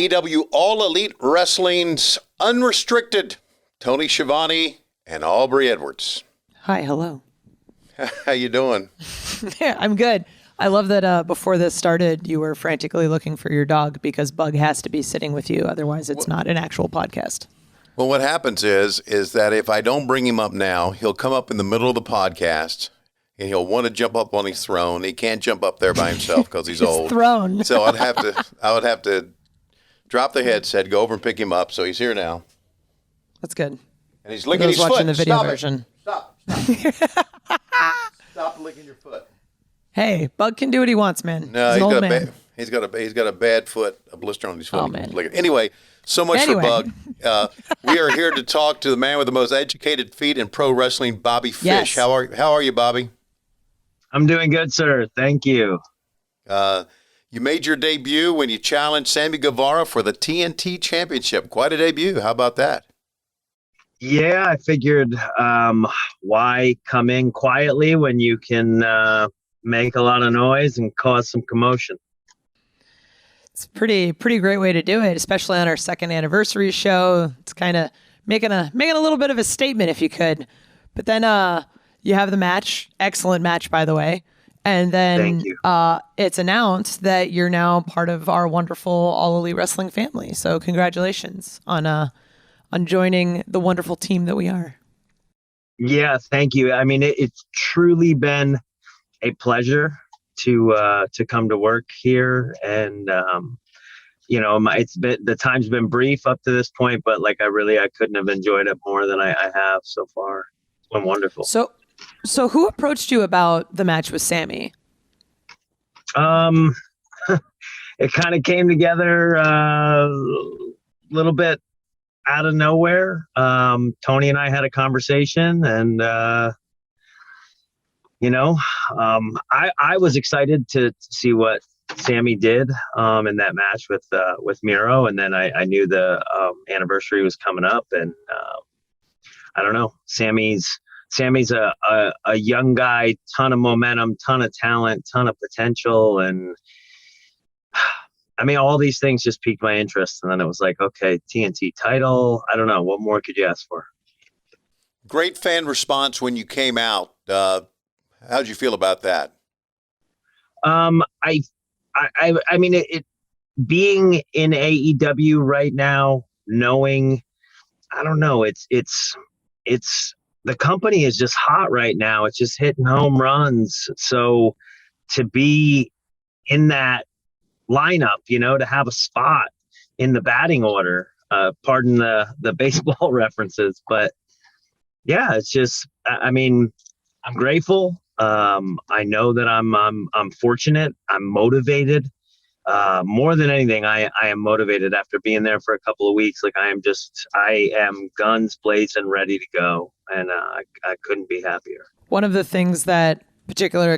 AEW All Elite Wrestling's Unrestricted, Tony Schiavone and Aubrey Edwards. Hi, hello. How you doing? Yeah, I'm good. I love that before this started, you were frantically looking for your dog because Bug has to be sitting with you. Otherwise, it's not an actual podcast. Well, what happens is that if I don't bring him up now, he'll come up in the middle of the podcast and he'll want to jump up on his throne. He can't jump up there by himself because he's old. Throne. So I would have to drop the headset, go over and pick him up. So he's here now. That's good. And he's licking his foot. Watching the video Stop version. It. Stop. Stop licking your foot. Hey, Bug can do what he wants, man. No, he's got a bad foot, a blister on his foot. Oh, man. Anyway, so much for Bug. We are here to talk to the man with the most educated feet in pro wrestling, Bobby Fish. Yes. How are you, Bobby? I'm doing good, sir. Thank you. You made your debut when you challenged Sammy Guevara for the TNT Championship. Quite a debut. How about that? Yeah, I figured why come in quietly when you can make a lot of noise and cause some commotion. It's a pretty great way to do it, especially on our second anniversary show. It's kind of making a little bit of a statement if you could. But then you have the match, excellent match, by the way. And then it's announced that you're now part of our wonderful All Elite Wrestling family. So congratulations on joining the wonderful team that we are. Yeah, thank you. I mean, it's truly been a pleasure to come to work here, and the time's been brief up to this point, but like I couldn't have enjoyed it more than I have so far. It's been wonderful. So who approached you about the match with Sammy? It kind of came together a little bit out of nowhere. Tony and I had a conversation, and I was excited to see what Sammy did in that match with Miro, and then I knew the anniversary was coming up, and I don't know. Sammy's a young guy, ton of momentum, ton of talent, ton of potential, and I mean, all these things just piqued my interest. And then it was like, okay, TNT title. I don't know. What more could you ask for? Great fan response when you came out. How'd you feel about that? I mean, it being in AEW right now, knowing, I don't know, it's the company is just hot right now. It's just hitting home runs. So to be in that lineup, to have a spot in the batting order, pardon the baseball references, but yeah, it's just, I mean, I'm grateful. I know that I'm fortunate. I'm motivated. More than anything, I am motivated after being there for a couple of weeks. Like I am guns blazing, ready to go. And I couldn't be happier. One of the things that particularly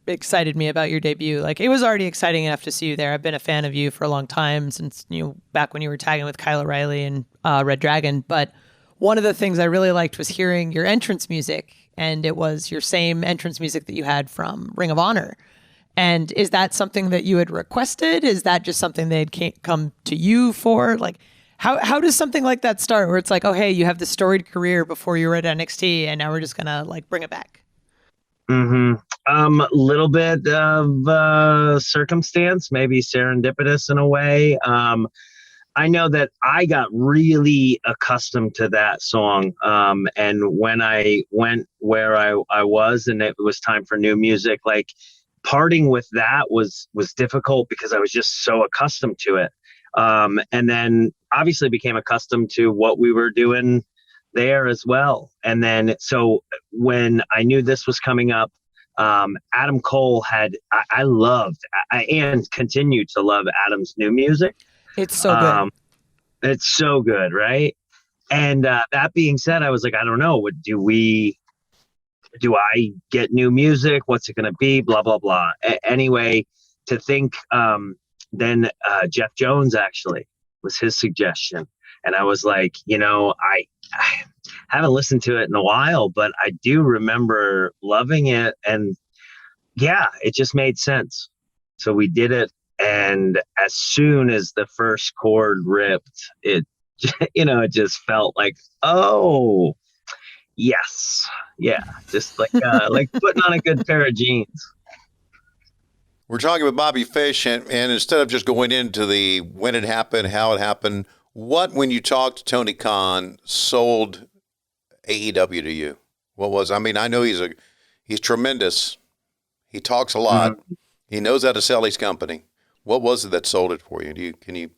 excited me about your debut, like it was already exciting enough to see you there. I've been a fan of you for a long time, since back when you were tagging with Kyle O'Reilly and Red Dragon. But one of the things I really liked was hearing your entrance music, and it was your same entrance music that you had from Ring of Honor. And is that something that you had requested? Is that just something they had come to you for? Like, how does something like that start, where it's like, oh, hey, you have this storied career before you were at NXT, and now we're just gonna like bring it back? A little bit of circumstance, maybe serendipitous in a way. I know that I got really accustomed to that song. And when I went where I was and it was time for new music, like parting with that was difficult because I was just so accustomed to it. And then obviously became accustomed to what we were doing there as well. And then, so when I knew this was coming up, Adam Cole I loved and continue to love Adam's new music. It's so good. It's so good. Right. And, that being said, I was like, I don't know, do I get new music? What's it going to be? Blah, blah, blah. Anyway, to think, then, Jeff Jones actually was his suggestion. And I was like, I haven't listened to it in a while, but I do remember loving it. And yeah, it just made sense. So we did it. And as soon as the first cord ripped, it, it just felt like, oh, yes. Yeah. Just like putting on a good pair of jeans. We're talking with Bobby Fish, and instead of just going into the when it happened, how it happened, what, when you talked to Tony Khan, sold AEW to you? What was, I mean, I know he's tremendous. He talks a lot. Mm-hmm. He knows how to sell his company. What was it that sold it for you? Can you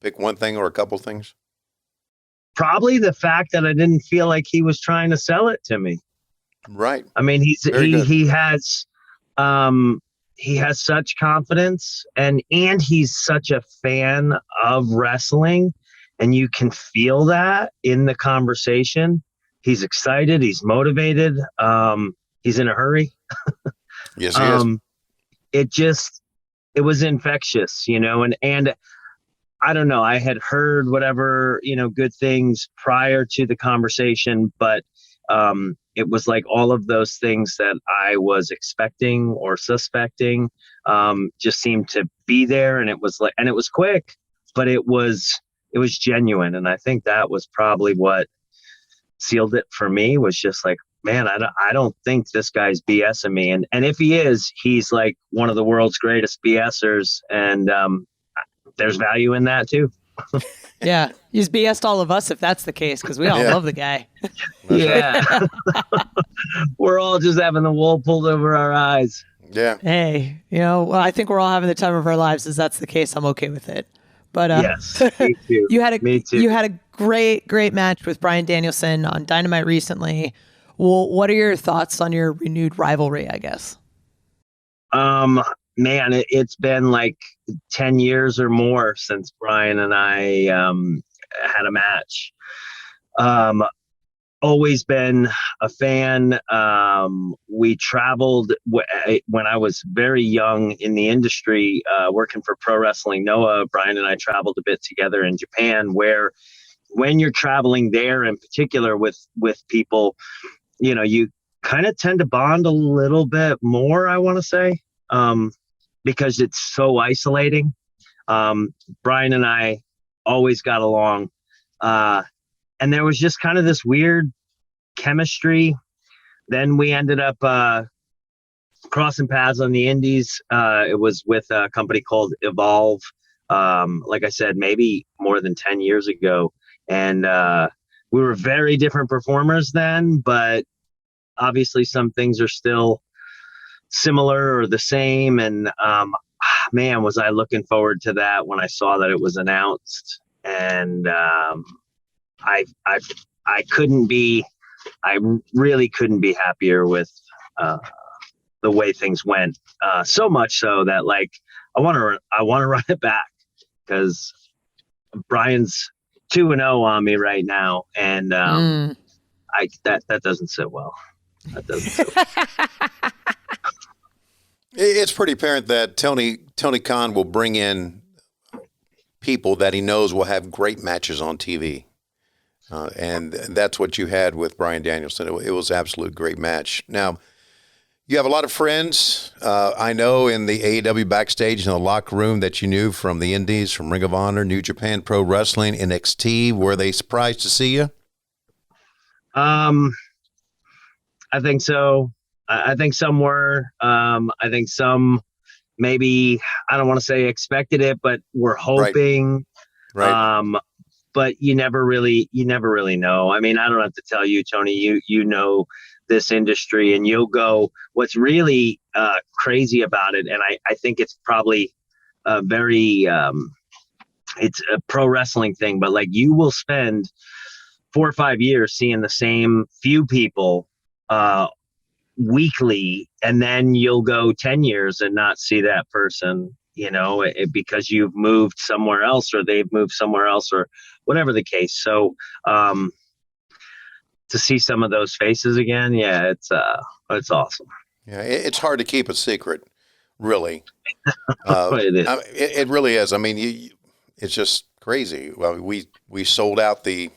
pick one thing or a couple things? Probably the fact that I didn't feel like he was trying to sell it to me. Right. I mean, he has such confidence, and he's such a fan of wrestling, and you can feel that in the conversation. He's excited. He's motivated. He's in a hurry. Yes, he is. It was infectious, and I don't know. I had heard whatever, good things prior to the conversation, but it was like all of those things that I was expecting or suspecting just seemed to be there. And it was quick, but it was genuine. And I think that was probably what sealed it for me, was just like, man, I don't think this guy's BSing me. And if he is, he's like one of the world's greatest BSers. And there's value in that too. Yeah, he's BS'd all of us if that's the case, because we all love the guy. Yeah. We're all just having the wool pulled over our eyes. Yeah. Hey, well, I think we're all having the time of our lives. If that's the case, I'm okay with it. But yes, me too. Me too. You had a great match with Bryan Danielson on Dynamite recently. Well, what are your thoughts on your renewed rivalry, I guess? Man, it's been like 10 years or more since Bryan and I had a match. Always been a fan. We traveled when I was very young in the industry, working for Pro Wrestling Noah. Bryan and I traveled a bit together in Japan, where when you're traveling there in particular with people, you kind of tend to bond a little bit more, I want to say. Because it's so isolating. Bryan and I always got along. And there was just kind of this weird chemistry. Then we ended up crossing paths on the indies. It was with a company called Evolve. Like I said, maybe more than 10 years ago. And we were very different performers then, but obviously some things are still similar or the same. And man, was I looking forward to that when I saw that it was announced. And I really couldn't be happier with the way things went. So much so that like I want to run it back, because Bryan's 2-0 on me right now, and that doesn't sit well. That doesn't sit well. It's pretty apparent that Tony Khan will bring in people that he knows will have great matches on TV. And that's what you had with Bryan Danielson. It was an absolute great match. Now, you have a lot of friends, I know, in the AEW backstage in the locker room that you knew from the Indies, from Ring of Honor, New Japan Pro Wrestling, NXT. Were they surprised to see you? I think so. I think some were. I think some maybe, I don't want to say expected it, but were hoping. Right. But you never really know. I mean, I don't have to tell you, Tony, you know this industry, and you'll go, what's really crazy about it, and I think it's probably a very, it's a pro wrestling thing, but like you will spend 4 or 5 years seeing the same few people weekly, and then you'll go 10 years and not see that person, because you've moved somewhere else, or they've moved somewhere else, or whatever the case. So to see some of those faces again, yeah, it's awesome. Yeah, it's hard to keep a secret, really. It is. It really is. I mean, it's just crazy. Well, we sold out the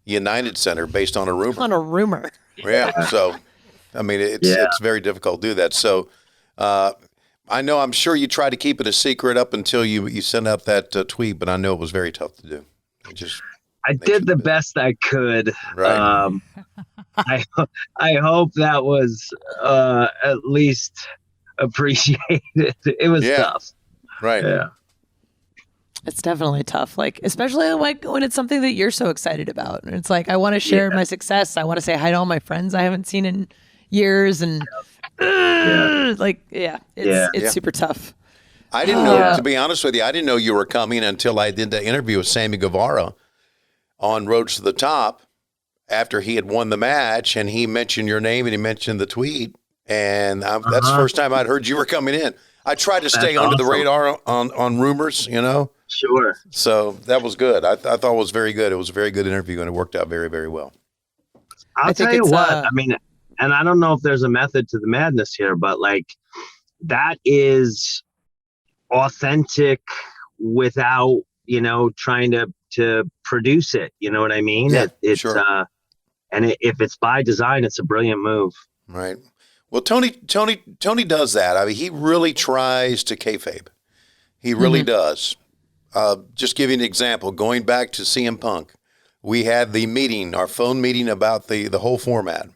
United Center based on a rumor. On a rumor. Yeah. So, I mean, it's very difficult to do that. So, I know. I'm sure you tried to keep it a secret up until you sent out that tweet, but I know it was very tough to do. I did the best I could. Right. I hope that was at least appreciated. It was tough. Right. Yeah. It's definitely tough. Like, especially like when it's something that you're so excited about. And it's like, I want to share my success. I want to say hi to all my friends I haven't seen in years. And it's super tough. I didn't know, to be honest with you, I didn't know you were coming until I did the interview with Sammy Guevara on Roads to the Top after he had won the match, and he mentioned your name and he mentioned the tweet. And that's the first time I'd heard you were coming in. I tried to stay under the radar on rumors, you know? Sure. So that was good. I thought it was very good. It was a very good interview, and it worked out very, very well. I'll tell you what, I mean, and I don't know if there's a method to the madness here, but like that is authentic without, trying to produce it. You know what I mean? Yeah, it's sure. If it's by design, it's a brilliant move. Right. Well, Tony does that. I mean, he really tries to kayfabe. He really does. Just give you an example. Going back to CM Punk, we had the meeting, our phone meeting about the whole format,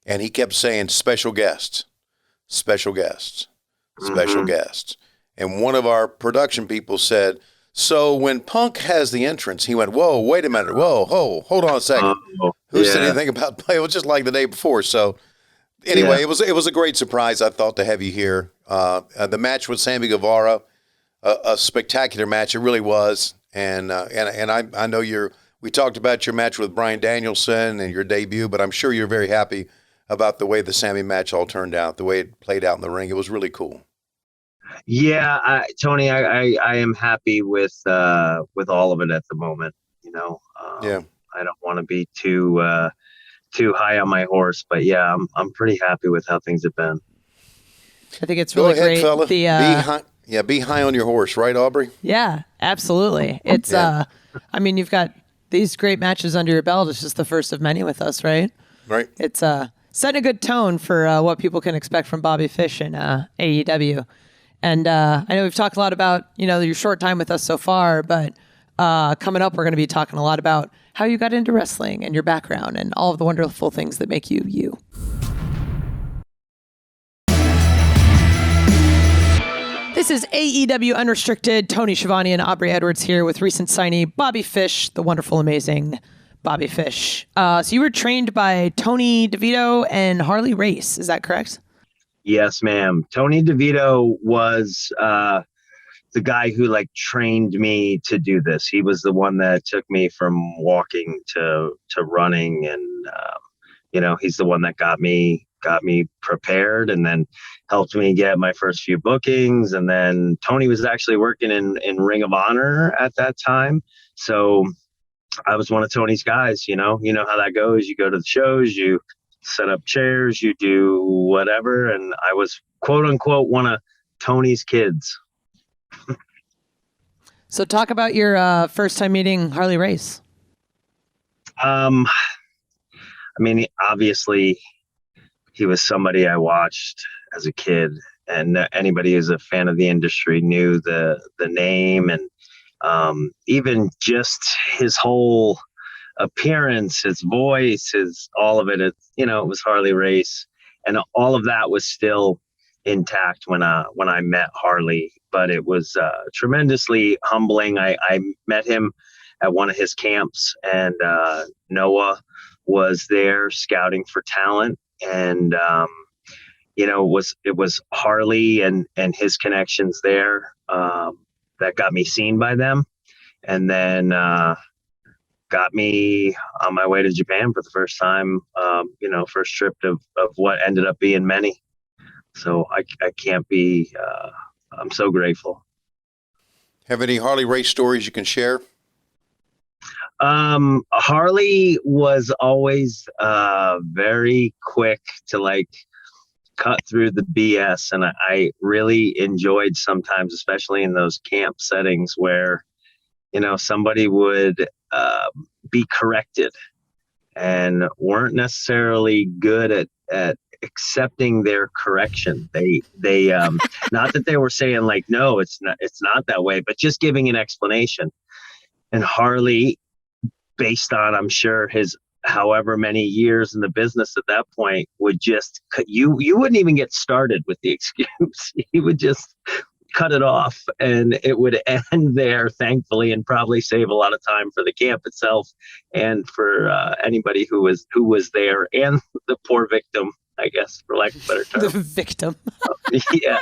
and he kept saying special guests, special guests, special guests. And one of our production people said, so when Punk has the entrance, he went, whoa, wait a minute, whoa, hold on a second. Who said anything about play? It was just like the day before. So anyway, it was a great surprise, I thought, to have you here. The match with Sammy Guevara, a spectacular match. It really was. And I know we talked about your match with Bryan Danielson and your debut, but I'm sure you're very happy about the way the Sammy match all turned out, the way it played out in the ring. It was really cool. Yeah, Tony, I am happy with all of it at the moment. I don't want to be too high on my horse, but yeah, I'm pretty happy with how things have been. I think it's really great. Fella. Be high on your horse, right, Aubrey? Yeah, absolutely. It's I mean, you've got these great matches under your belt. It's just the first of many with us, right? Right. It's setting a good tone for what people can expect from Bobby Fish in AEW. And I know we've talked a lot about, your short time with us so far, but coming up, we're going to be talking a lot about how you got into wrestling and your background and all of the wonderful things that make you, you. This is AEW Unrestricted. Tony Schiavone and Aubrey Edwards here with recent signee Bobby Fish, the wonderful, amazing Bobby Fish. So you were trained by Tony DeVito and Harley Race. Is that correct? Yes, ma'am. Tony DeVito was the guy who trained me to do this. He was the one that took me from walking to running, and he's the one that got me prepared, and then helped me get my first few bookings. And then Tony was actually working in Ring of Honor at that time, so I was one of Tony's guys. You know how that goes. You go to the shows, you set up chairs, you do whatever, and I was quote unquote one of Tony's kids. So talk about your first time meeting Harley Race. I mean, obviously he was somebody I watched as a kid, and anybody who's a fan of the industry knew the name, and even just his whole appearance, his voice, all of it. It was Harley Race, and all of that was still intact when I met Harley. But it was tremendously humbling. I met him at one of his camps, and Noah was there scouting for talent, and it was Harley and his connections there that got me seen by them, and then got me on my way to Japan for the first time, first trip of what ended up being many. So I can't be, I'm so grateful. Have any Harley Race stories you can share? Harley was always very quick to cut through the BS. And I really enjoyed sometimes, especially in those camp settings where, somebody would be corrected and weren't necessarily good at accepting their correction. They not that they were saying like, no, it's not that way, but just giving an explanation. And Harley, based on, I'm sure, his however many years in the business at that point, would just you wouldn't even get started with the excuse. He would just cut it off, and it would end there, thankfully, and probably save a lot of time for the camp itself and for anybody who was there, and the poor victim, I guess, for lack of a better term. The victim. Yeah.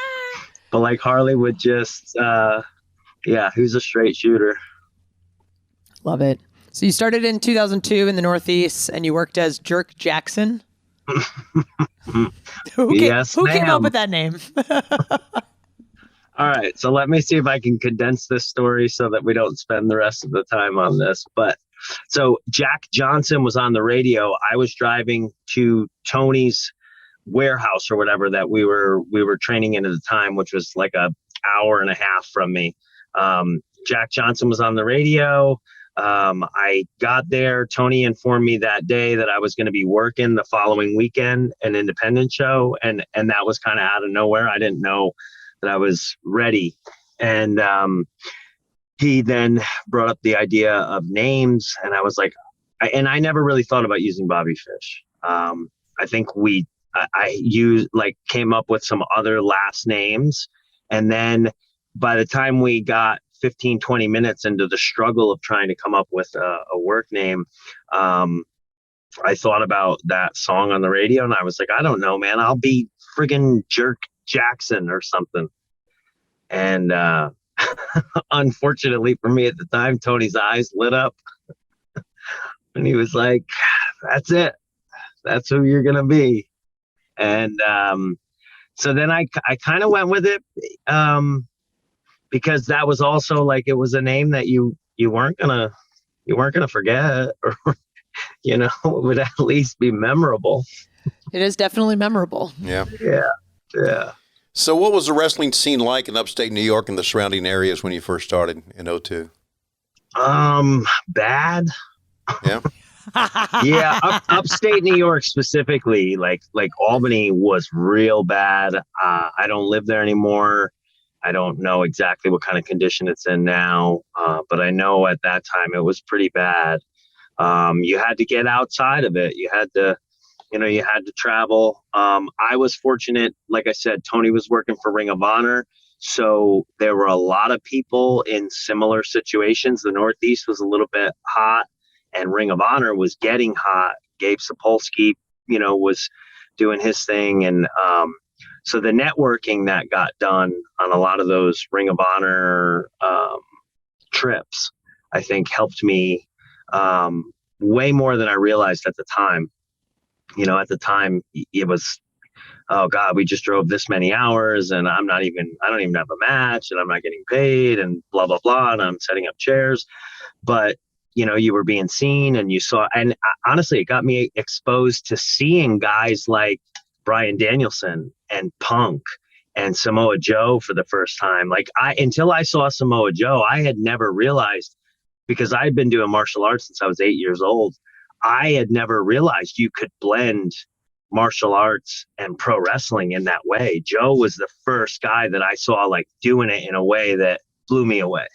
But like Harley would just, who's a straight shooter. Love it. So you started in 2002 in the Northeast, and you worked as Jerk Jackson. Who came up with that name? All right, so let me see if I can condense this story so that we don't spend the rest of the time on this. But so Jack Johnson was on the radio. I was driving to Tony's warehouse or whatever that we were training in at the time, which was like a hour and a half from me. Jack Johnson was on the radio. I got there. Tony informed me that day that I was going to be working the following weekend, an independent show, and that was kind of out of nowhere. I didn't know that I was ready. And he then brought up the idea of names, and I was like, I never really thought about using Bobby Fish. I think I came up with some other last names, and then by the time we got 15, 20 minutes into the struggle of trying to come up with a work name, I thought about that song on the radio, and I was like, I don't know, man, I'll be friggin' Jerk Jackson or something. And unfortunately for me at the time, Tony's eyes lit up and he was like, that's it. That's who you're going to be. And so then I kind of went with it because that was also like, it was a name that you weren't going to forget, or, it would at least be memorable. It is definitely memorable. Yeah. Yeah. So what was the wrestling scene like in upstate New York and the surrounding areas when you first started in 2002? Bad. Yeah. Yeah. Upstate New York specifically, like Albany was real bad. I don't live there anymore. I don't know exactly what kind of condition it's in now. But I know at that time it was pretty bad. You had to get outside of it. You had to travel. I was fortunate. Like I said, Tony was working for Ring of Honor. So there were a lot of people in similar situations. The Northeast was a little bit hot, and Ring of Honor was getting hot. Gabe Sapolsky, was doing his thing. And so the networking that got done on a lot of those Ring of Honor trips, I think helped me way more than I realized at the time. At the time it was, oh God, we just drove this many hours and I don't even have a match and I'm not getting paid and blah, blah, blah. And I'm setting up chairs, but you were being seen and you saw, and honestly, it got me exposed to seeing guys like Bryan Danielson and Punk and Samoa Joe for the first time. Until I saw Samoa Joe, I had never realized, because I had been doing martial arts since I was 8 years old. I had never realized you could blend martial arts and pro wrestling in that way. Joe was the first guy that I saw doing it in a way that blew me away.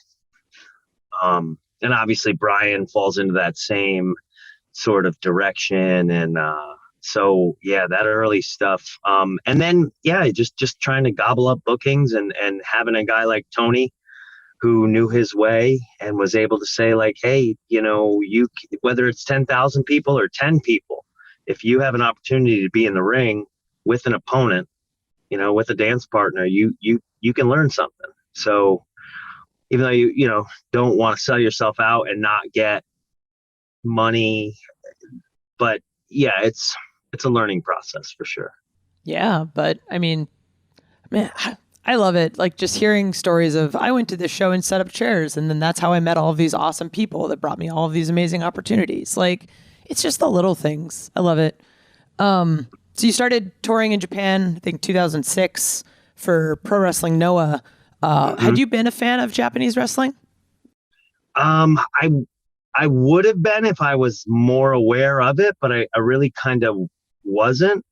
And obviously Brian falls into that same sort of direction. And so, yeah, that early stuff. And then, just trying to gobble up bookings and having a guy like Tony who knew his way and was able to say hey, whether it's 10,000 people or 10 people, if you have an opportunity to be in the ring with an opponent, with a dance partner, you can learn something. So even though you don't want to sell yourself out and not get money, but yeah, it's a learning process for sure. Yeah. But I mean, man, I love it. Just hearing stories of, I went to this show and set up chairs, and then that's how I met all of these awesome people that brought me all of these amazing opportunities. It's just the little things. I love it. So you started touring in Japan, I think 2006 for Pro Wrestling Noah. Had you been a fan of Japanese wrestling? I would have been if I was more aware of it, but I really kind of wasn't.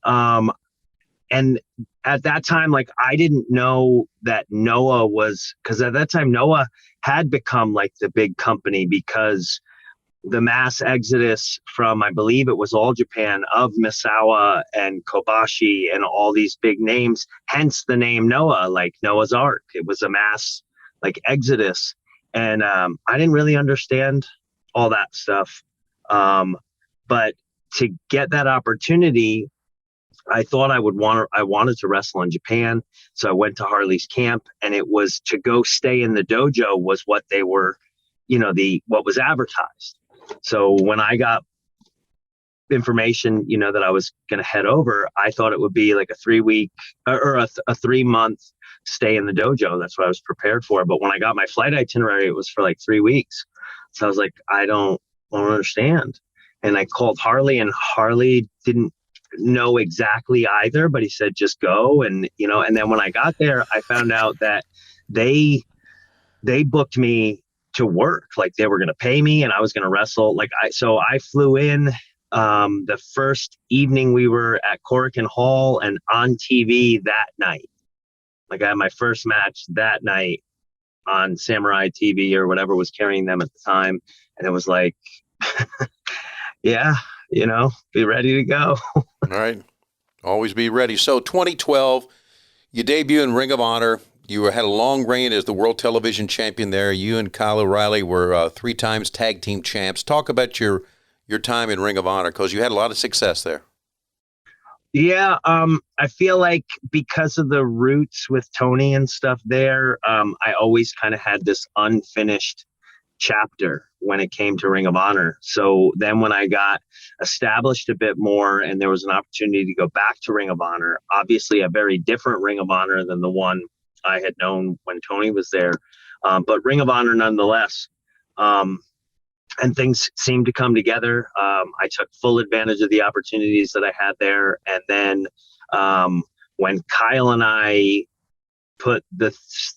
And at that time, like, I didn't know that Noah was, because at that time Noah had become like the big company, because the mass exodus from, I believe it was All Japan, of Misawa and Kobashi and all these big names, hence the name Noah, like Noah's Ark. It was a mass like exodus. And I didn't really understand all that stuff. But to get that opportunity, I thought I wanted to wrestle in Japan. So I went to Harley's camp, and it was to go stay in the dojo was what they were, what was advertised. So when I got information, that I was going to head over, I thought it would be like a 3-week or a 3-month stay in the dojo. That's what I was prepared for. But when I got my flight itinerary, it was for like 3 weeks. So I was like, I don't understand. And I called Harley, and Harley didn't know exactly either, but he said, just go. And, and then when I got there, I found out that they booked me to work. Like, they were going to pay me and I was going to wrestle. So I flew in the first evening we were at Korakuen Hall, and on TV that night. Like, I had my first match that night on Samurai TV or whatever was carrying them at the time. And it was like, yeah, be ready to go. All right. Always be ready. So 2012, you debut in Ring of Honor. You had a long reign as the World Television Champion there. You and Kyle O'Reilly were 3 times tag team champs. Talk about your time in Ring of Honor, because you had a lot of success there. Yeah, I feel like because of the roots with Tony and stuff there, I always kind of had this unfinished chapter when it came to Ring of Honor. So then when I got established a bit more and there was an opportunity to go back to Ring of Honor, obviously a very different Ring of Honor than the one I had known when Tony was there, but Ring of Honor nonetheless. And things seemed to come together. I took full advantage of the opportunities that I had there. And then when Kyle and I put the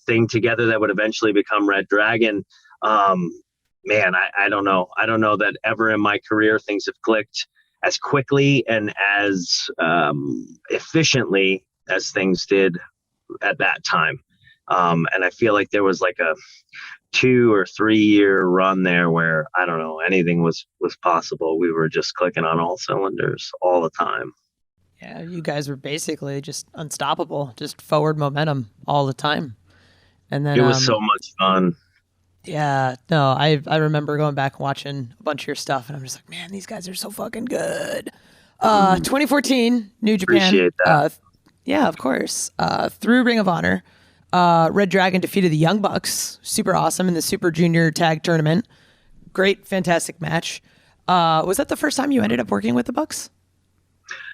thing together that would eventually become Red Dragon, man, I don't know. I don't know that ever in my career things have clicked as quickly and as efficiently as things did at that time. And I feel like there was like a 2 or 3 year run there where, I don't know, anything was possible. We were just clicking on all cylinders all the time. Yeah, you guys were basically just unstoppable, just forward momentum all the time. And then it was so much fun. Yeah, no, I remember going back and watching a bunch of your stuff, and I'm just like, man, these guys are so fucking good. 2014, New Japan. Appreciate that. Yeah, of course. Through Ring of Honor, Red Dragon defeated the Young Bucks. Super awesome in the Super Junior Tag Tournament. Great, fantastic match. Was that the first time you ended up working with the Bucks?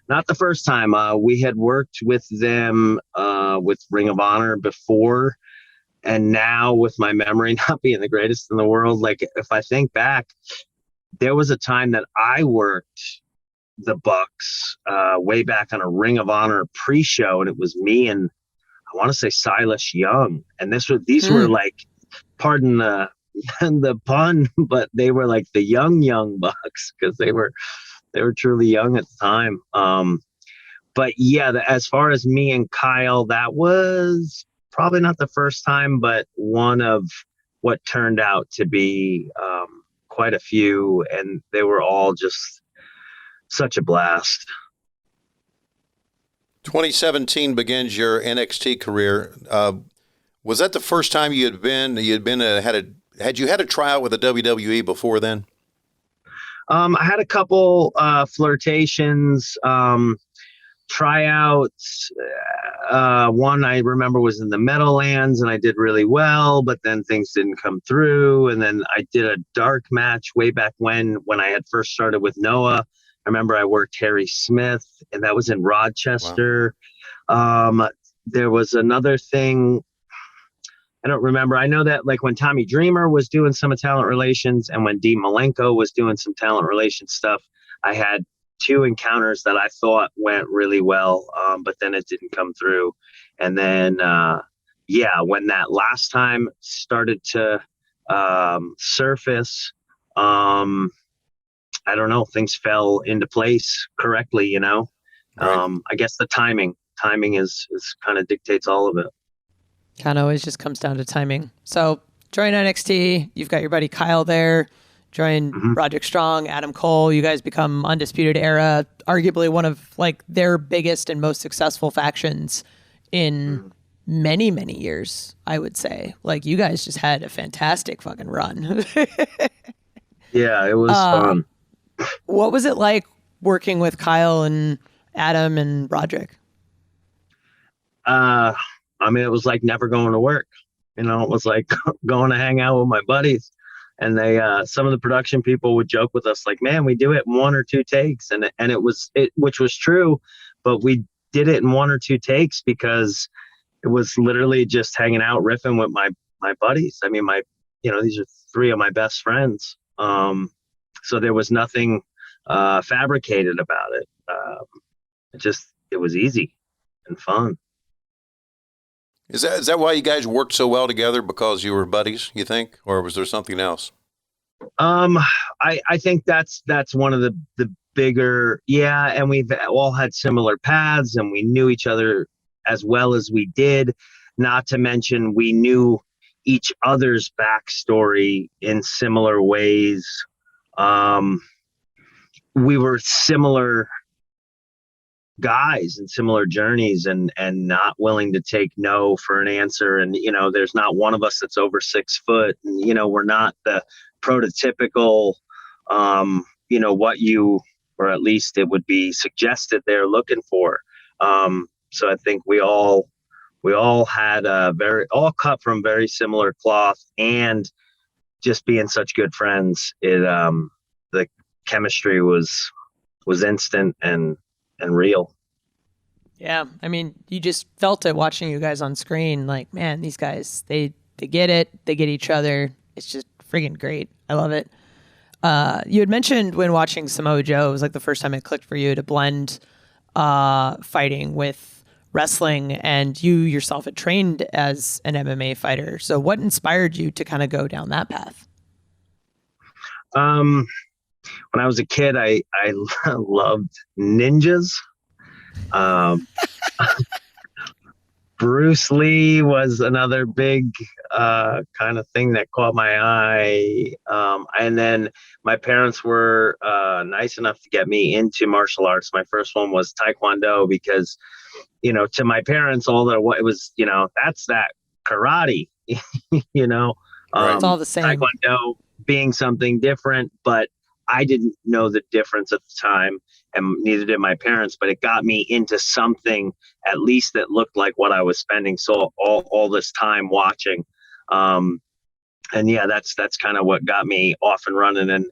Not the first time. We had worked with them with Ring of Honor before. And now, with my memory not being the greatest in the world, like, if I think back, there was a time that I worked the Bucks way back on a Ring of Honor pre-show, and it was me and I want to say Silas Young. And these were like, pardon the pun, but they were like the young Bucks, because they were truly young at the time. But yeah, as far as me and Kyle, that was probably not the first time, but one of what turned out to be quite a few, and they were all just such a blast. 2017 begins your NXT career. Was that the first time you had you had a tryout with the WWE before then? I had a couple flirtations, tryouts. One I remember was in the Meadowlands, and I did really well, but then things didn't come through. And then I did a dark match way back when I had first started with Noah. I remember I worked Harry Smith, and that was in Rochester. Wow. There was another thing. I don't remember. I know that, like, when Tommy Dreamer was doing some talent relations and when Dean Malenko was doing some talent relations stuff, I had 2 encounters that I thought went really well, but then it didn't come through. And then, when that last time started to surface, I don't know, things fell into place correctly, Right. I guess the timing is kind of dictates all of it. Kind of always just comes down to timing. So join NXT. You've got your buddy Kyle there. Join Roderick Strong, Adam Cole. You guys become Undisputed Era, arguably one of like their biggest and most successful factions in many, many years, I would say. Like, you guys just had a fantastic fucking run. Yeah, it was fun. What was it like working with Kyle and Adam and Roderick? I mean, it was like never going to work. You know, it was like going to hang out with my buddies. And they, some of the production people would joke with us, like, "Man, we do it in 1 or 2 takes," and which was true, but we did it in 1 or 2 takes because it was literally just hanging out, riffing with my buddies. I mean, these are 3 of my best friends. So there was nothing fabricated about it. It was easy and fun. Is that why you guys worked so well together? Because you were buddies, you think, or was there something else? I think that's one of the bigger, yeah. And we've all had similar paths, and we knew each other as well as we did. Not to mention, we knew each other's backstory in similar ways. We were similar guys and similar journeys, and not willing to take no for an answer. And, there's not one of us that's over 6 foot. And, we're not the prototypical, what you, or at least it would be suggested they're looking for. So I think we all had all cut from very similar cloth, and just being such good friends, the chemistry was instant and real. Yeah, I mean, you just felt it watching you guys on screen. Like, man, these guys, they get it. They get each other. It's just friggin' great. I love it. You had mentioned when watching Samoa Joe, it was like the first time it clicked for you to blend fighting with wrestling, and you yourself had trained as an MMA fighter. So what inspired you to kind of go down that path? When I was a kid, I loved ninjas. Bruce Lee was another big kind of thing that caught my eye. And then my parents were nice enough to get me into martial arts. My first one was Taekwondo because, to my parents, it was, that's that karate, Right. It's all the same. Taekwondo being something different, but I didn't know the difference at the time, and neither did my parents, but it got me into something at least that looked like what I was spending all this time watching. And yeah, that's kind of what got me off and running. And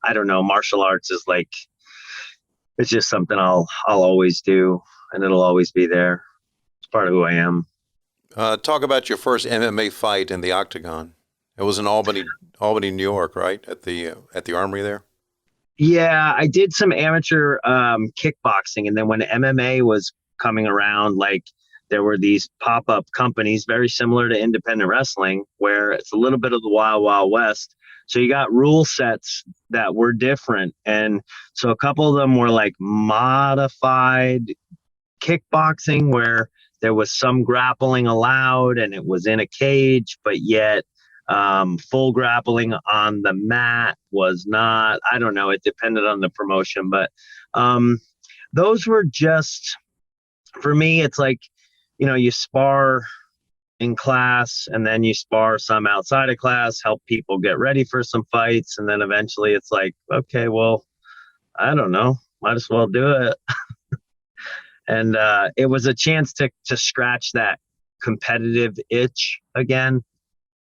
I don't know, martial arts is like, it's just something I'll always do, and it'll always be there. It's part of who I am. Talk about your first MMA fight in the Octagon. It was in Albany, New York, right? At the Armory there. Yeah, I did some amateur kickboxing, and then when MMA was coming around, like, there were these pop-up companies very similar to independent wrestling, where it's a little bit of the Wild Wild West. So you got rule sets that were different, and so a couple of them were like modified kickboxing, where there was some grappling allowed, and it was in a cage, but yet full grappling on the mat was not. I don't know. It depended on the promotion, but those were just, for me, it's like, you spar in class, and then you spar some outside of class, help people get ready for some fights. And then eventually it's like, okay, well, I don't know, might as well do it. And it was a chance to scratch that competitive itch again.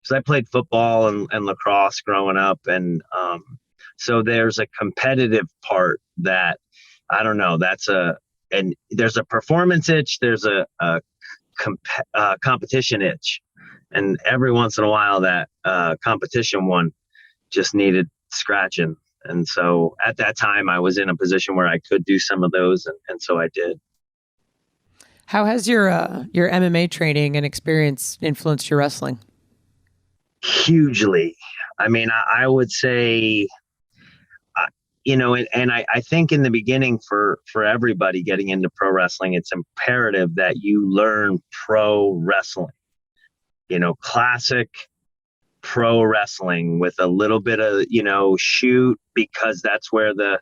I played football and lacrosse growing up, and so there's a competitive part that, I don't know, and there's a performance itch, there's a competition itch, and every once in a while that competition one just needed scratching. And so at that time I was in a position where I could do some of those, and so I did. How has your MMA training and experience influenced your wrestling? Hugely. I mean, I would say, and I think in the beginning for everybody getting into pro wrestling, it's imperative that you learn pro wrestling, classic pro wrestling with a little bit of, shoot, because that's where the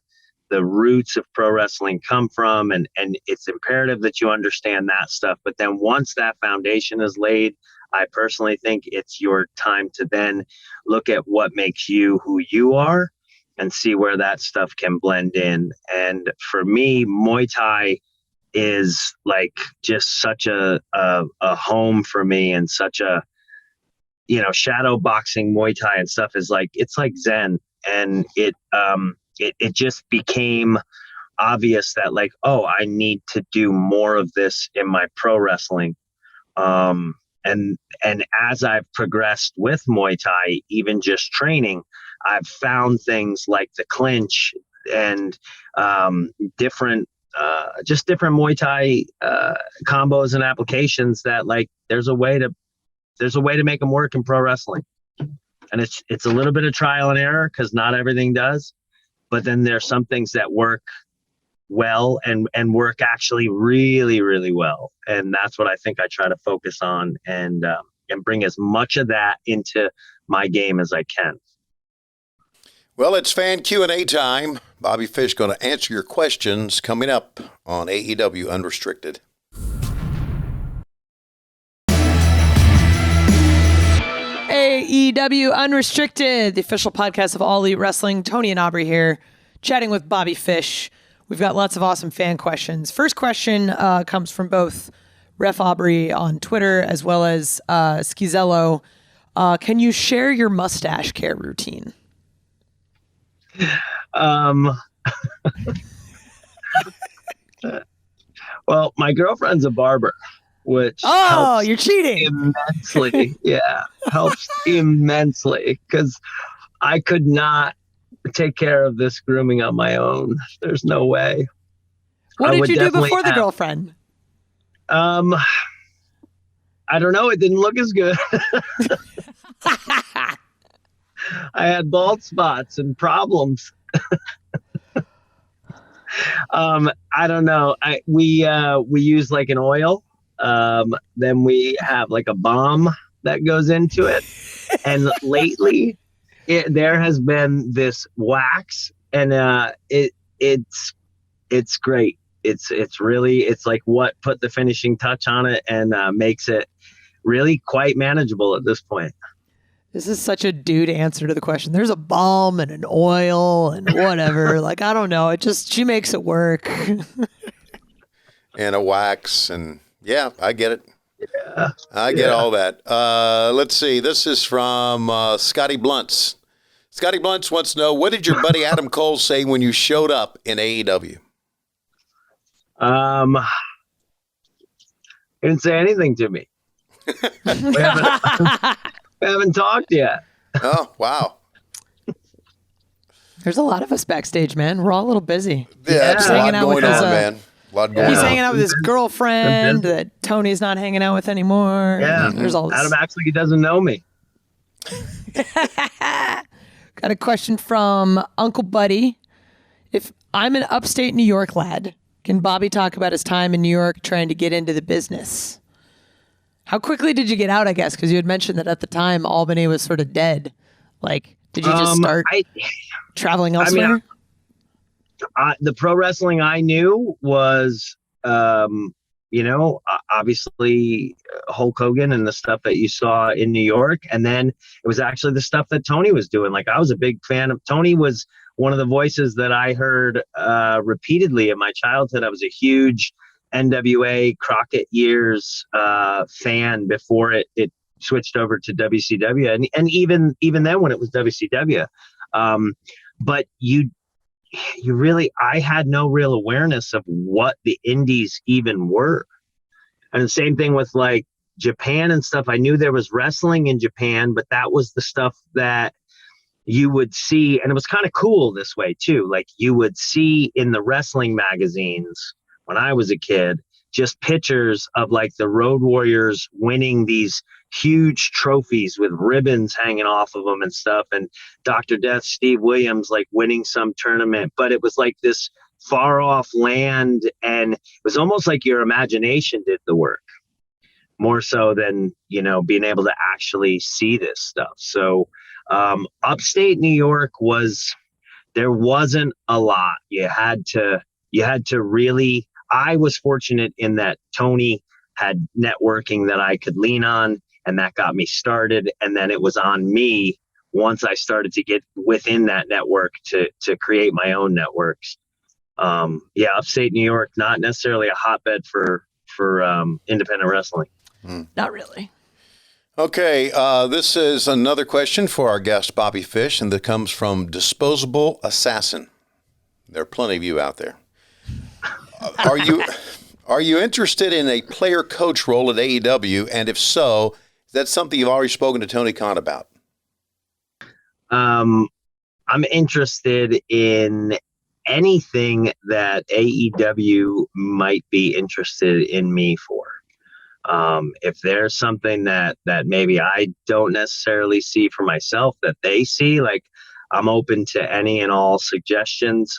roots of pro wrestling come from. And it's imperative that you understand that stuff. But then once that foundation is laid, I personally think it's your time to then look at what makes you who you are and see where that stuff can blend in. And for me, Muay Thai is like just such a home for me, and such a, shadow boxing, Muay Thai and stuff is like, it's like Zen. And it just became obvious that like, oh, I need to do more of this in my pro wrestling. And as I've progressed with Muay Thai, even just training, I've found things like the clinch and different Muay Thai combos and applications that like there's a way to make them work in pro wrestling. And it's a little bit of trial and error, because not everything does. But then there's some things that work well and work actually really, really well. And that's what I think I try to focus on and bring as much of that into my game as I can. Well, it's fan Q&A time. Bobby Fish going to answer your questions coming up on AEW Unrestricted. AEW Unrestricted, the official podcast of All Elite Wrestling. Tony and Aubrey here, chatting with Bobby Fish. We've got lots of awesome fan questions. First question comes from both Ref Aubrey on Twitter as well as Schizello. Can you share your mustache care routine? Well, my girlfriend's a barber, which helps you're cheating immensely. Yeah, helps immensely, because I could not take care of this grooming on my own. There's no way. What did you do before the girlfriend? I don't know. It didn't look as good. I had bald spots and problems. I don't know. We use like an oil. Then we have like a balm that goes into it. And lately there has been this wax, and it's great. It's really, it's like what put the finishing touch on it and makes it really quite manageable at this point. This is such a dude answer to the question. There's a balm and an oil and whatever. Like, I don't know. She makes it work. And a wax. And yeah, I get it. Yeah. I get all that. Let's see. This is from Scotty Blunts. Scotty Blunts wants to know, what did your buddy Adam Cole say when you showed up in AEW? He didn't say anything to me. We haven't talked yet. Oh, wow. There's a lot of us backstage, man. We're all a little busy. Yeah, there's a lot going on, man. A lot going on. He's hanging out with his girlfriend that Tony's not hanging out with anymore. Yeah, there's all this. Adam acts like he doesn't know me. Got a question from Uncle Buddy. If I'm an upstate New York lad, can Bobby talk about his time in New York trying to get into the business? How quickly did you get out, I guess? Because you had mentioned that at the time, Albany was sort of dead. Like, did you just start traveling elsewhere? I mean, the pro wrestling I knew was, obviously Hulk Hogan and the stuff that you saw in New York. And then it was actually the stuff that Tony was doing. Like, I was a big fan of Tony. Was one of the voices that I heard repeatedly in my childhood. I was a huge NWA Crockett years fan before it switched over to WCW, and even then when it was WCW, but you really, I had no real awareness of what the indies even were. And the same thing with like Japan and stuff. I knew there was wrestling in Japan, but that was the stuff that you would see, and it was kind of cool this way too. Like, you would see in the wrestling magazines when I was a kid, just pictures of like the Road Warriors winning these huge trophies with ribbons hanging off of them and stuff. And Dr. Death, Steve Williams, like winning some tournament, but it was like this far off land. And it was almost like your imagination did the work more so than, you know, being able to actually see this stuff. So upstate New York there wasn't a lot. You had to really, I was fortunate in that Tony had networking that I could lean on, and that got me started. And then it was on me once I started to get within that network to create my own networks. Upstate New York, not necessarily a hotbed for independent wrestling. Not really. Okay, this is another question for our guest, Bobby Fish, and that comes from Disposable Assassin. There are plenty of you out there. Are you interested in a player coach role at AEW? And if so, is that something you've already spoken to Tony Khan about? I'm interested in anything that AEW might be interested in me for. If there's something that maybe I don't necessarily see for myself that they see, like, I'm open to any and all suggestions.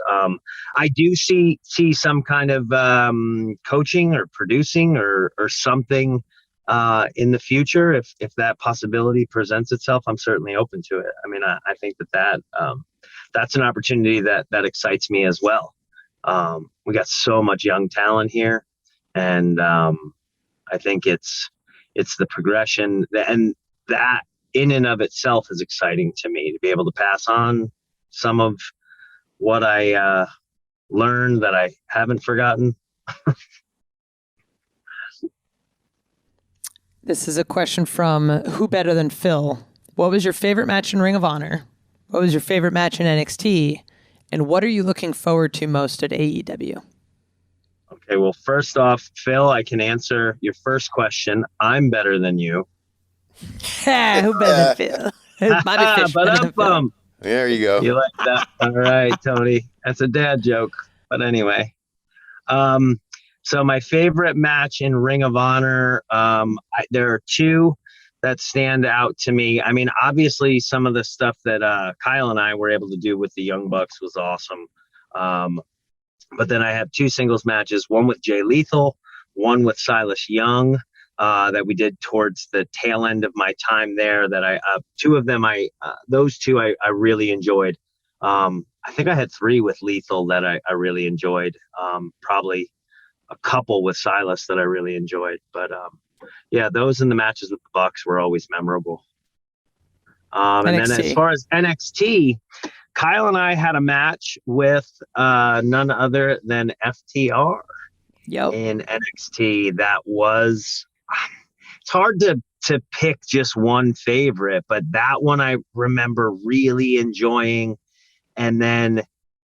I do see some kind of coaching or producing or something in the future. If that possibility presents itself, I'm certainly open to it. I mean, I think that's an opportunity that excites me as well. We got so much young talent here, and I think it's the progression, and that in and of itself is exciting to me, to be able to pass on some of what I learned that I haven't forgotten. This is a question from Who Better Than Phil. What was your favorite match in Ring of Honor? What was your favorite match in NXT? And what are you looking forward to most at AEW? Okay, well, first off, Phil, I can answer your first question. I'm better than you. Who better than Phil? Bobby Fish better than Phil. There you go. You like that? All right, Tony. That's a dad joke. But anyway. So my favorite match in Ring of Honor, there are two that stand out to me. I mean, obviously, some of the stuff that Kyle and I were able to do with the Young Bucks was awesome. But then I have two singles matches, one with Jay Lethal, one with Silas Young, that we did towards the tail end of my time there. That those two I really enjoyed. I think I had three with Lethal that I really enjoyed. Probably a couple with Silas that I really enjoyed. But yeah, those in the matches with the Bucks were always memorable. And then as far as NXT, Kyle and I had a match with none other than FTR in NXT. That was, it's hard to pick just one favorite, but that one I remember really enjoying. And then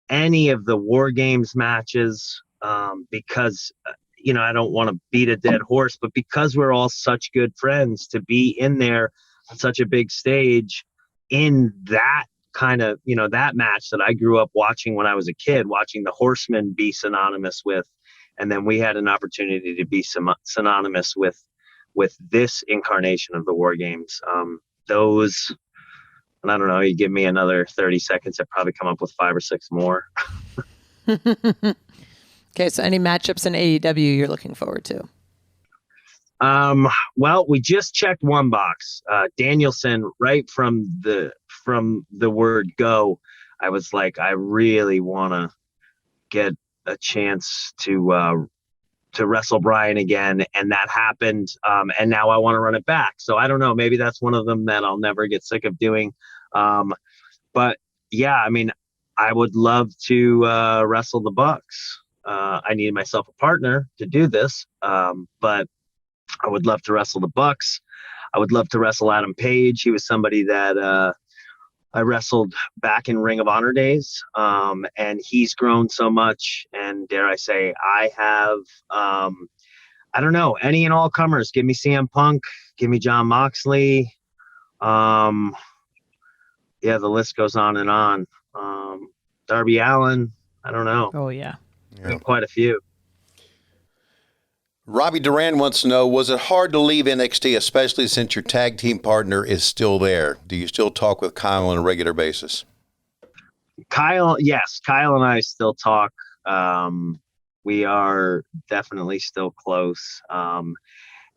any of the War Games matches, because, I don't want to beat a dead horse, but because we're all such good friends, to be in there on such a big stage in that kind of, that match that I grew up watching when I was a kid, watching the Horsemen be synonymous with, and then we had an opportunity to be synonymous with this incarnation of the War Games. Those, and I don't know, you give me another 30 seconds, I'd probably come up with 5 or 6 more. Okay, so any matchups in AEW you're looking forward to? Well, we just checked one box. Danielson, right from the word go, I was like, I really want to get a chance to wrestle Bryan again, and that happened. And now I want to run it back. So I don't know, maybe that's one of them that I'll never get sick of doing. But yeah, I mean, I would love to wrestle the Bucks. I needed myself a partner to do this, but I would love to wrestle the Bucks. I would love to wrestle Adam Page. He was somebody that I wrestled back in Ring of Honor days, and he's grown so much. And dare I say, I have, I don't know, any and all comers. Give me CM Punk. Give me Jon Moxley. Yeah, the list goes on and on. Darby Allin. I don't know. Oh, yeah. Quite a few. Robbie Duran wants to know, was it hard to leave NXT, especially since your tag team partner is still there? Do you still talk with Kyle on a regular basis? Yes, Kyle and I still talk. We are definitely still close.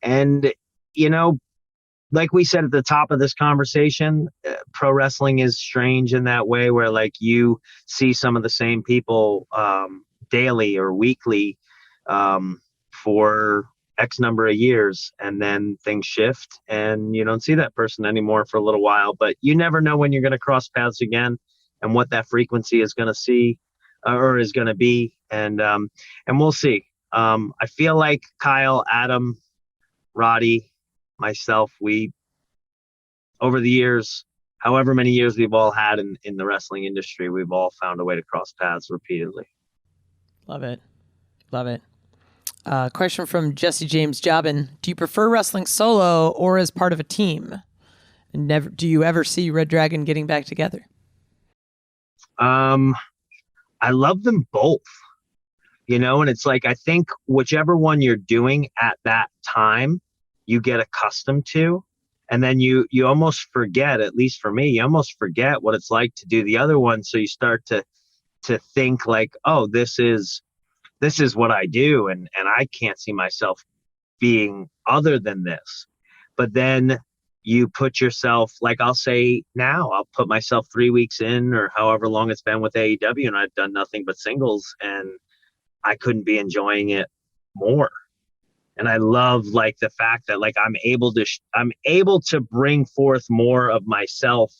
And, like we said at the top of this conversation, pro wrestling is strange in that way where like you see some of the same people daily or weekly for X number of years, and then things shift and you don't see that person anymore for a little while, but you never know when you're going to cross paths again and what that frequency is going to see or is going to be. And we'll see. I feel like Kyle, Adam, Roddy, myself, we, over the years, however many years we've all had in the wrestling industry, we've all found a way to cross paths repeatedly. Love it. Question from Jesse James Jobin. Do you prefer wrestling solo or as part of a team? And do you ever see Red Dragon getting back together? I love them both, and it's like, I think whichever one you're doing at that time, you get accustomed to, and then you almost forget, at least for me, you almost forget what it's like to do the other one. So you start to think like, oh, this is what I do. And I can't see myself being other than this. But then you put yourself, like I'll say now, I'll put myself 3 weeks in or however long it's been with AEW, and I've done nothing but singles, and I couldn't be enjoying it more. And I love like the fact that like I'm able to bring forth more of myself.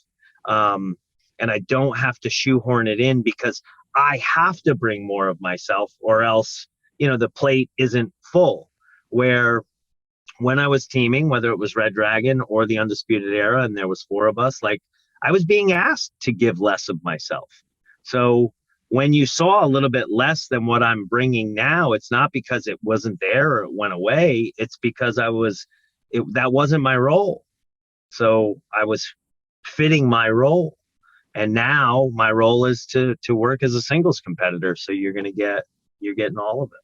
And I don't have to shoehorn it in because I have to bring more of myself or else, the plate isn't full. Where when I was teaming, whether it was Red Dragon or the Undisputed Era, and there was 4 of us, like I was being asked to give less of myself. So when you saw a little bit less than what I'm bringing now, it's not because it wasn't there or it went away. It's because that wasn't my role. So I was fitting my role. And now my role is to work as a singles competitor. So you're getting all of it.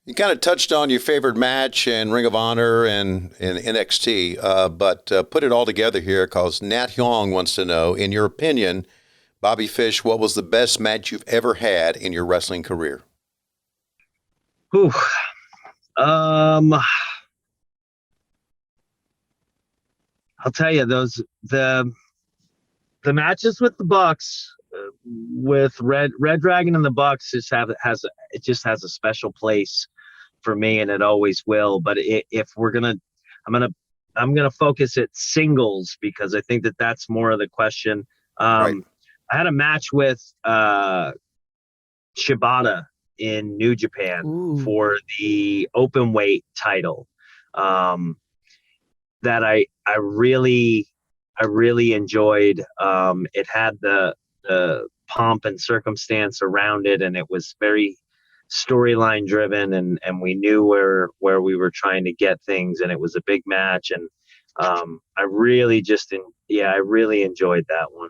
You kind of touched on your favorite match in Ring of Honor and NXT, but put it all together here because Nat Hyong wants to know, in your opinion, Bobby Fish, what was the best match you've ever had in your wrestling career? I'll tell you, the matches with the Bucks, with Red Dragon and the Bucks, has a special place for me, and it always will. But if I'm gonna focus at singles because I think that's more of the question. Right. I had a match with Shibata in New Japan for the open weight title that I really enjoyed. It had the pomp and circumstance around it, and it was very storyline driven, and we knew where we were trying to get things, and it was a big match, and I really enjoyed that one.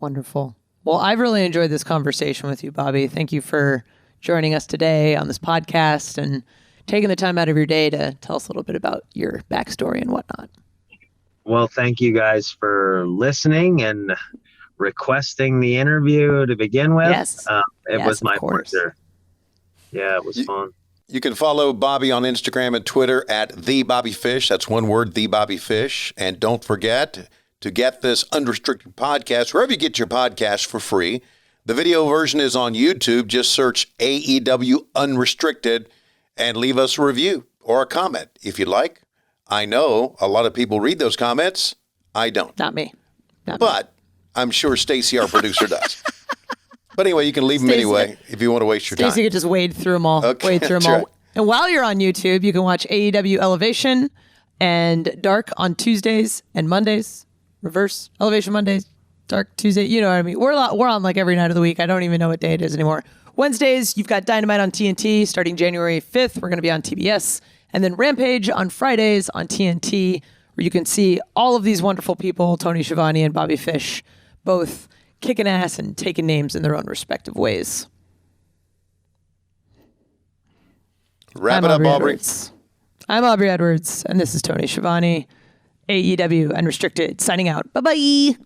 Wonderful. Well, I've really enjoyed this conversation with you, Bobby. Thank you for joining us today on this podcast and taking the time out of your day to tell us a little bit about your backstory and whatnot. Well, thank you guys for listening and requesting the interview to begin with. Yes. It was my pleasure. Yeah, it was fun. You can follow Bobby on Instagram and Twitter at @TheBobbyFish. That's one word, TheBobbyFish. And don't forget to get this Unrestricted podcast wherever you get your podcast for free. The video version is on YouTube. Just search AEW Unrestricted and leave us a review or a comment if you'd like. I know a lot of people read those comments. I don't. Not me. But I'm sure Stacy, our producer, does. But anyway, you can leave them anyway if you want to waste your time. Stacy could just wade through them all. Okay, right. And while you're on YouTube, you can watch AEW Elevation and Dark on Tuesdays and Mondays. Reverse Elevation Mondays, Dark Tuesday. You know what I mean? We're on like every night of the week. I don't even know what day it is anymore. Wednesdays, you've got Dynamite on TNT starting January 5th. We're going to be on TBS. And then Rampage on Fridays on TNT, where you can see all of these wonderful people, Tony Schiavone and Bobby Fish, both kicking ass and taking names in their own respective ways. Wrap it up, Aubrey. Edwards. I'm Aubrey Edwards, and this is Tony Schiavone, AEW Unrestricted, signing out. Bye-bye.